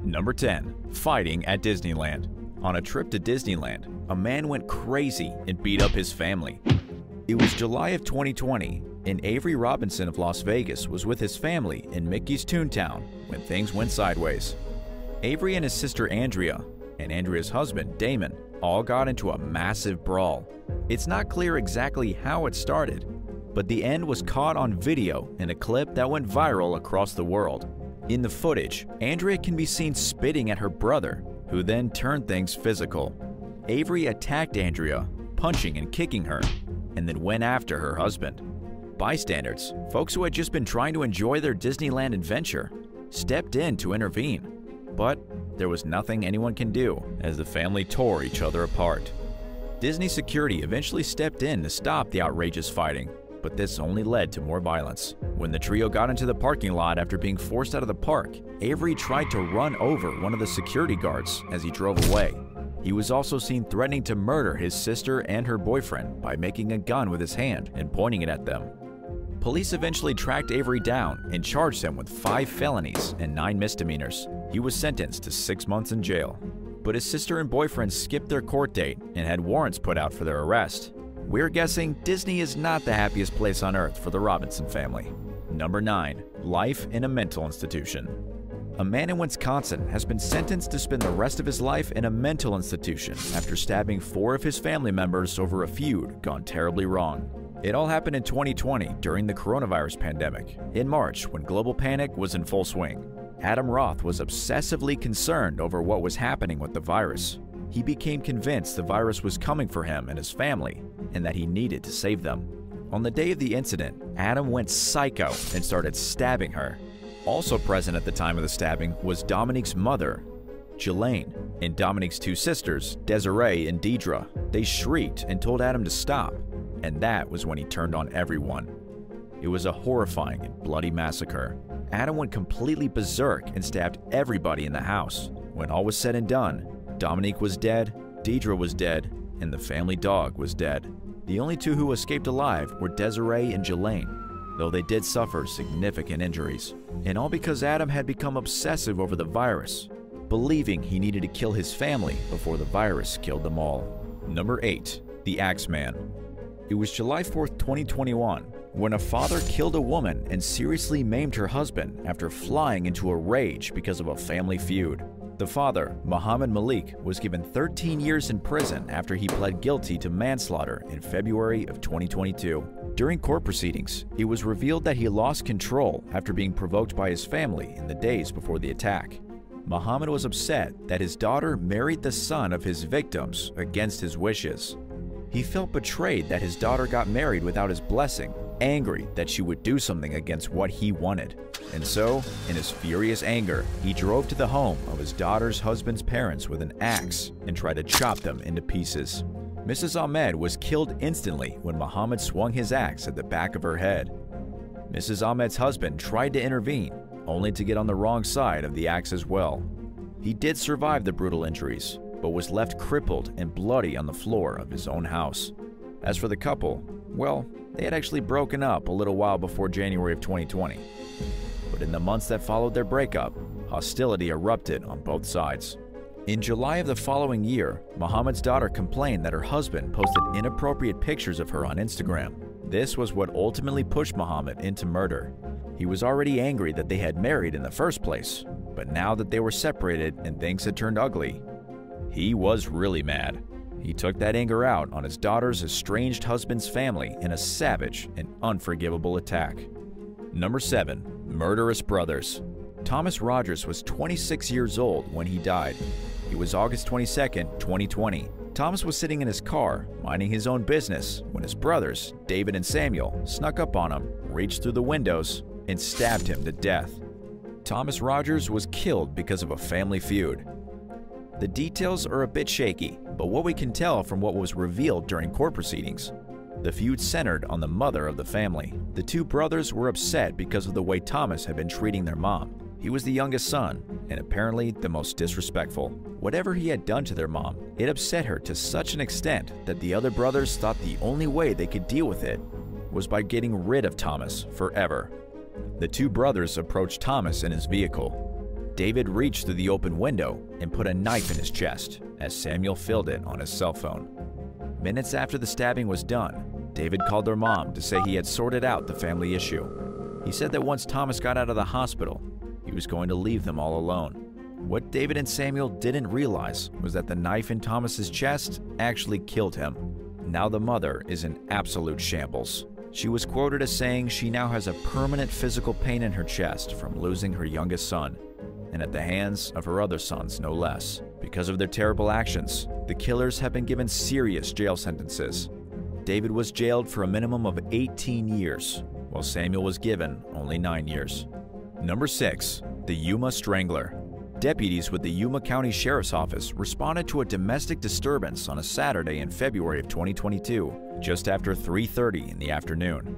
Number 10. Fighting at Disneyland. On a trip to Disneyland, a man went crazy and beat up his family. It was July of 2020, and Avery Robinson of Las Vegas was with his family in Mickey's Toontown when things went sideways. Avery and his sister Andrea, and Andrea's husband Damon, all got into a massive brawl. It's not clear exactly how it started, but the end was caught on video in a clip that went viral across the world. In the footage, Andrea can be seen spitting at her brother, who then turned things physical. Avery attacked Andrea, punching and kicking her, and then went after her husband. Bystanders, folks who had just been trying to enjoy their Disneyland adventure, stepped in to intervene. But there was nothing anyone can do as the family tore each other apart. Disney security eventually stepped in to stop the outrageous fighting, but this only led to more violence. When the trio got into the parking lot after being forced out of the park, Avery tried to run over one of the security guards as he drove away. He was also seen threatening to murder his sister and her boyfriend by making a gun with his hand and pointing it at them. Police eventually tracked Avery down and charged him with 5 felonies and 9 misdemeanors. He was sentenced to 6 months in jail. But his sister and boyfriend skipped their court date and had warrants put out for their arrest. We're guessing Disney is not the happiest place on earth for the Robinson family. Number 9. Life in a mental institution. A man in Wisconsin has been sentenced to spend the rest of his life in a mental institution after stabbing 4 of his family members over a feud gone terribly wrong. It all happened in 2020 during the coronavirus pandemic. In March, when global panic was in full swing, Adam Roth was obsessively concerned over what was happening with the virus. He became convinced the virus was coming for him and his family, and that he needed to save them. On the day of the incident, Adam went psycho and started stabbing her. Also present at the time of the stabbing was Dominique's mother, Jelaine, and Dominique's 2 sisters, Desiree and Deidre. They shrieked and told Adam to stop, and that was when he turned on everyone. It was a horrifying and bloody massacre. Adam went completely berserk and stabbed everybody in the house. When all was said and done, Dominique was dead, Deidre was dead, and the family dog was dead. The only 2 who escaped alive were Desiree and Jelaine, though they did suffer significant injuries. And all because Adam had become obsessive over the virus, believing he needed to kill his family before the virus killed them all. Number 8. The Axeman. It was July 4th, 2021, when a father killed a woman and seriously maimed her husband after flying into a rage because of a family feud. The father, Muhammad Malik, was given 13 years in prison after he pled guilty to manslaughter in February of 2022. During court proceedings, it was revealed that he lost control after being provoked by his family in the days before the attack. Muhammad was upset that his daughter married the son of his victims against his wishes. He felt betrayed that his daughter got married without his blessing, angry that she would do something against what he wanted. And so, in his furious anger, he drove to the home of his daughter's husband's parents with an axe and tried to chop them into pieces. Mrs. Ahmed was killed instantly when Muhammad swung his axe at the back of her head. Mrs. Ahmed's husband tried to intervene, only to get on the wrong side of the axe as well. He did survive the brutal injuries, but was left crippled and bloody on the floor of his own house. As for the couple, well, they had actually broken up a little while before January of 2020. But in the months that followed their breakup, hostility erupted on both sides. In July of the following year, Muhammad's daughter complained that her husband posted inappropriate pictures of her on Instagram. This was what ultimately pushed Muhammad into murder. He was already angry that they had married in the first place, but now that they were separated and things had turned ugly, he was really mad. He took that anger out on his daughter's estranged husband's family in a savage and unforgivable attack. Number 7. Murderous brothers. Thomas Rogers was 26 years old when he died. It was August 22, 2020. Thomas was sitting in his car, minding his own business, when his brothers, David and Samuel, snuck up on him, reached through the windows, and stabbed him to death. Thomas Rogers was killed because of a family feud. The details are a bit shaky, but what we can tell from what was revealed during court proceedings, the feud centered on the mother of the family. The 2 brothers were upset because of the way Thomas had been treating their mom. He was the youngest son, and apparently the most disrespectful. Whatever he had done to their mom, it upset her to such an extent that the other brothers thought the only way they could deal with it was by getting rid of Thomas forever. The 2 brothers approached Thomas in his vehicle. David reached through the open window and put a knife in his chest as Samuel filmed it on his cell phone. Minutes after the stabbing was done, David called their mom to say he had sorted out the family issue. He said that once Thomas got out of the hospital, he was going to leave them all alone. What David and Samuel didn't realize was that the knife in Thomas's chest actually killed him. Now the mother is in absolute shambles. She was quoted as saying she now has a permanent physical pain in her chest from losing her youngest son, and at the hands of her other sons no less. Because of their terrible actions, the killers have been given serious jail sentences. David was jailed for a minimum of 18 years, while Samuel was given only 9 years. Number 6. The YUMA Strangler. Deputies with the Yuma County Sheriff's Office responded to a domestic disturbance on a Saturday in February of 2022, just after 3:30 in the afternoon.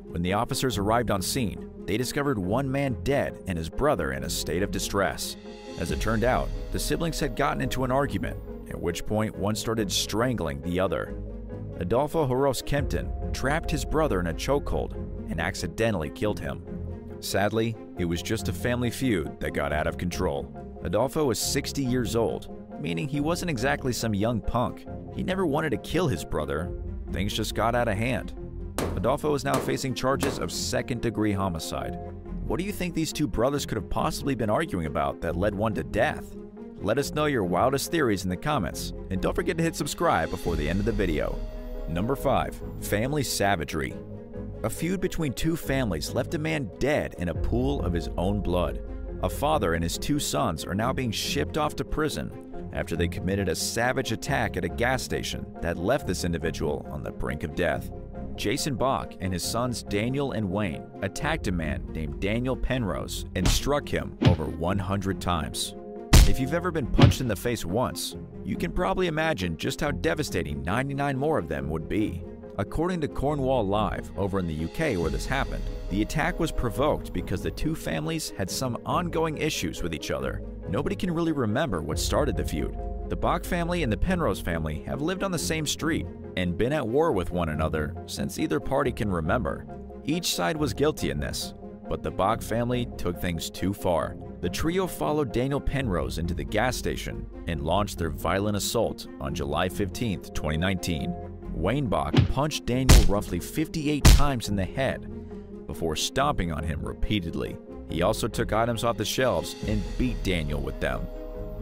When the officers arrived on scene, they discovered one man dead and his brother in a state of distress. As it turned out, the siblings had gotten into an argument, at which point one started strangling the other. Adolfo Horos Kempton trapped his brother in a chokehold and accidentally killed him. Sadly, it was just a family feud that got out of control. Adolfo was 60 years old, meaning he wasn't exactly some young punk. He never wanted to kill his brother. Things just got out of hand. Adolfo is now facing charges of second-degree homicide. What do you think these two brothers could have possibly been arguing about that led one to death? Let us know your wildest theories in the comments, and don't forget to hit subscribe before the end of the video. Number 5. Family Savagery. A feud between two families left a man dead in a pool of his own blood. A father and his two sons are now being shipped off to prison after they committed a savage attack at a gas station that left this individual on the brink of death. Jason Bach and his sons Daniel and Wayne attacked a man named Daniel Penrose and struck him over 100 times. If you've ever been punched in the face once, you can probably imagine just how devastating 99 more of them would be. According to Cornwall Live over in the UK where this happened, the attack was provoked because the two families had some ongoing issues with each other. Nobody can really remember what started the feud. The Bach family and the Penrose family have lived on the same street and been at war with one another since either party can remember. Each side was guilty in this, but the Bach family took things too far. The trio followed Daniel Penrose into the gas station and launched their violent assault on July 15, 2019. Wayne Bach punched Daniel roughly 58 times in the head before stomping on him repeatedly. He also took items off the shelves and beat Daniel with them.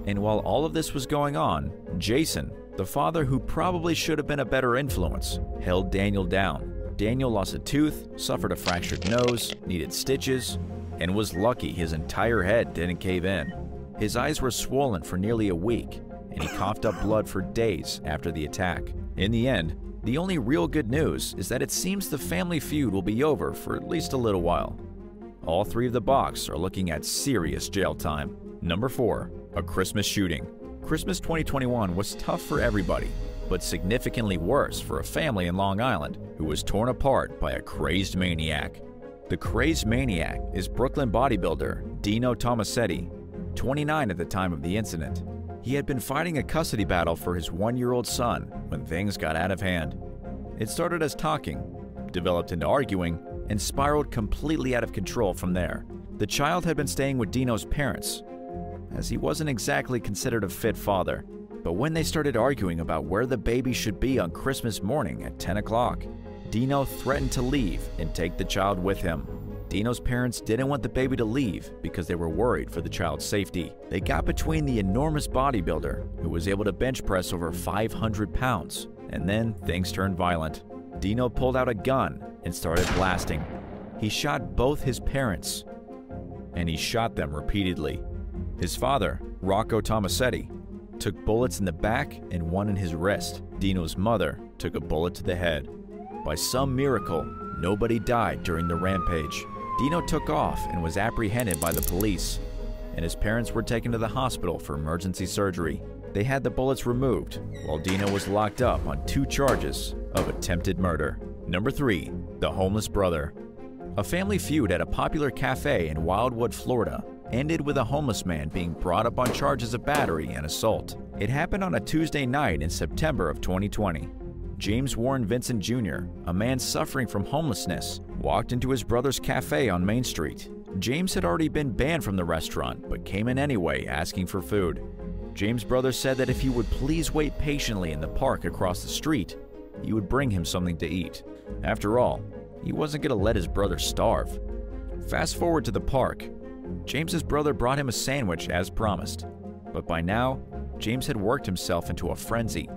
And while all of this was going on, Jason, the father who probably should have been a better influence, held Daniel down. Daniel lost a tooth, suffered a fractured nose, needed stitches, and was lucky his entire head didn't cave in. His eyes were swollen for nearly a week, and he coughed up blood for days after the attack. In the end, the only real good news is that it seems the family feud will be over for at least a little while. All three of the Bachs are looking at serious jail time. Number 4. A Christmas shooting. Christmas 2021 was tough for everybody, but significantly worse for a family in Long Island who was torn apart by a crazed maniac. The crazed maniac is Brooklyn bodybuilder Dino Tomasetti, 29 at the time of the incident. He had been fighting a custody battle for his 1-year-old son when things got out of hand. It started as talking, developed into arguing, and spiraled completely out of control from there. The child had been staying with Dino's parents, as he wasn't exactly considered a fit father. But when they started arguing about where the baby should be on Christmas morning at 10 o'clock, Dino threatened to leave and take the child with him. Dino's parents didn't want the baby to leave because they were worried for the child's safety. They got between the enormous bodybuilder, who was able to bench press over 500 pounds, and then things turned violent. Dino pulled out a gun and started blasting. He shot both his parents, and he shot them repeatedly. His father, Rocco Tomasetti, took bullets in the back and one in his wrist. Dino's mother took a bullet to the head. By some miracle, nobody died during the rampage. Dino took off and was apprehended by the police, and his parents were taken to the hospital for emergency surgery. They had the bullets removed, while Dino was locked up on 2 charges of attempted murder. Number 3. The Homeless Brother. A family feud at a popular cafe in Wildwood, Florida, ended with a homeless man being brought up on charges of battery and assault. It happened on a Tuesday night in September of 2020. James Warren Vincent Jr., a man suffering from homelessness, walked into his brother's cafe on Main Street James had already been banned from the restaurant, but came in anyway asking for food. James' brother said that if he would please wait patiently in the park across the street, he would bring him something to eat. After all, he wasn't going to let his brother starve. Fast forward to the park. James's brother brought him a sandwich as promised, but by now, James had worked himself into a frenzy.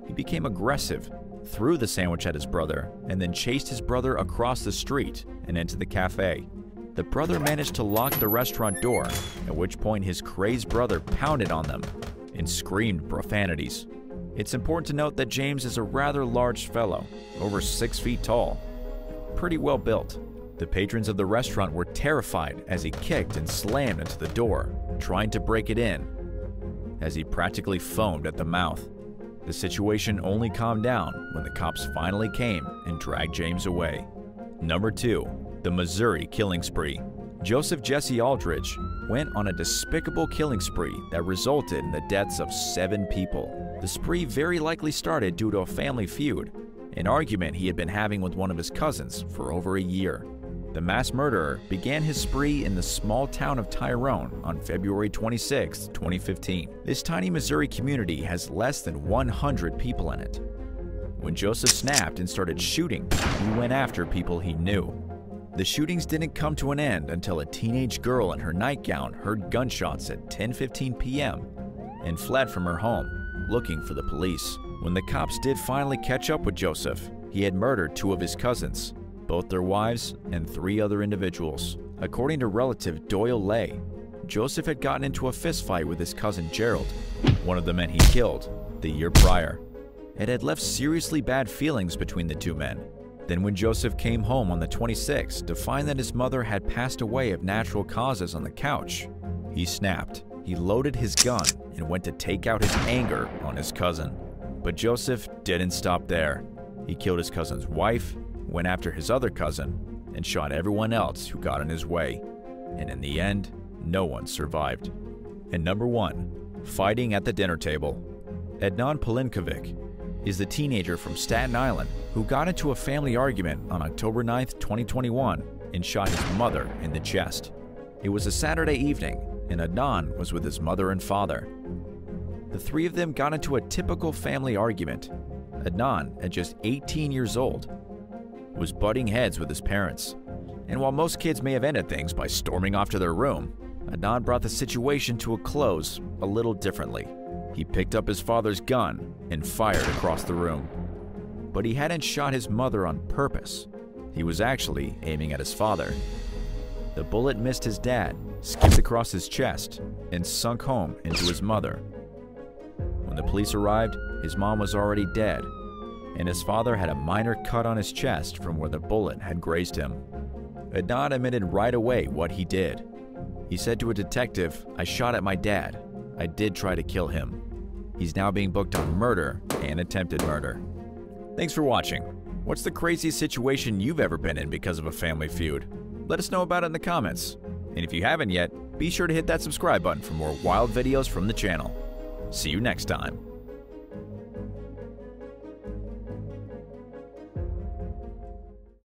He became aggressive, threw the sandwich at his brother, and then chased his brother across the street and into the cafe. The brother managed to lock the restaurant door, at which point his crazed brother pounded on them and screamed profanities. It's important to note that James is a rather large fellow, over 6 feet tall, pretty well built. The patrons of the restaurant were terrified as he kicked and slammed into the door, trying to break it in, as he practically foamed at the mouth. The situation only calmed down when the cops finally came and dragged James away. Number 2. The Missouri killing spree. Joseph Jesse Aldridge went on a despicable killing spree that resulted in the deaths of 7 people. The spree very likely started due to a family feud, an argument he had been having with one of his cousins for over a year. The mass murderer began his spree in the small town of Tyrone on February 26, 2015. This tiny Missouri community has less than 100 people in it. When Joseph snapped and started shooting, he went after people he knew. The shootings didn't come to an end until a teenage girl in her nightgown heard gunshots at 10:15 p.m. and fled from her home, looking for the police. When the cops did finally catch up with Joseph, he had murdered 2 of his cousins, both their wives and 3 other individuals. According to relative Doyle Lay, Joseph had gotten into a fistfight with his cousin Gerald, one of the men he killed, the year prior. It had left seriously bad feelings between the 2 men. Then when Joseph came home on the 26th to find that his mother had passed away of natural causes on the couch, he snapped. He loaded his gun and went to take out his anger on his cousin. But Joseph didn't stop there. He killed his cousin's wife, went after his other cousin, and shot everyone else who got in his way. And in the end, no one survived. And number 1, fighting at the dinner table. Adnan Polinkovic is the teenager from Staten Island who got into a family argument on October 9, 2021 and shot his mother in the chest. It was a Saturday evening and Adnan was with his mother and father. The 3 of them got into a typical family argument. Adnan, at just 18 years old, was butting heads with his parents. And while most kids may have ended things by storming off to their room, Adnan brought the situation to a close a little differently. He picked up his father's gun and fired across the room. But he hadn't shot his mother on purpose. He was actually aiming at his father. The bullet missed his dad, skipped across his chest, and sunk home into his mother. When the police arrived, his mom was already dead, and his father had a minor cut on his chest from where the bullet had grazed him. Adnan admitted right away what he did. He said to a detective, "I shot at my dad. I did try to kill him." He's now being booked on murder and attempted murder. Thanks for watching. What's the craziest situation you've ever been in because of a family feud? Let us know about it in the comments. And if you haven't yet, be sure to hit that subscribe button for more wild videos from the channel. See you next time.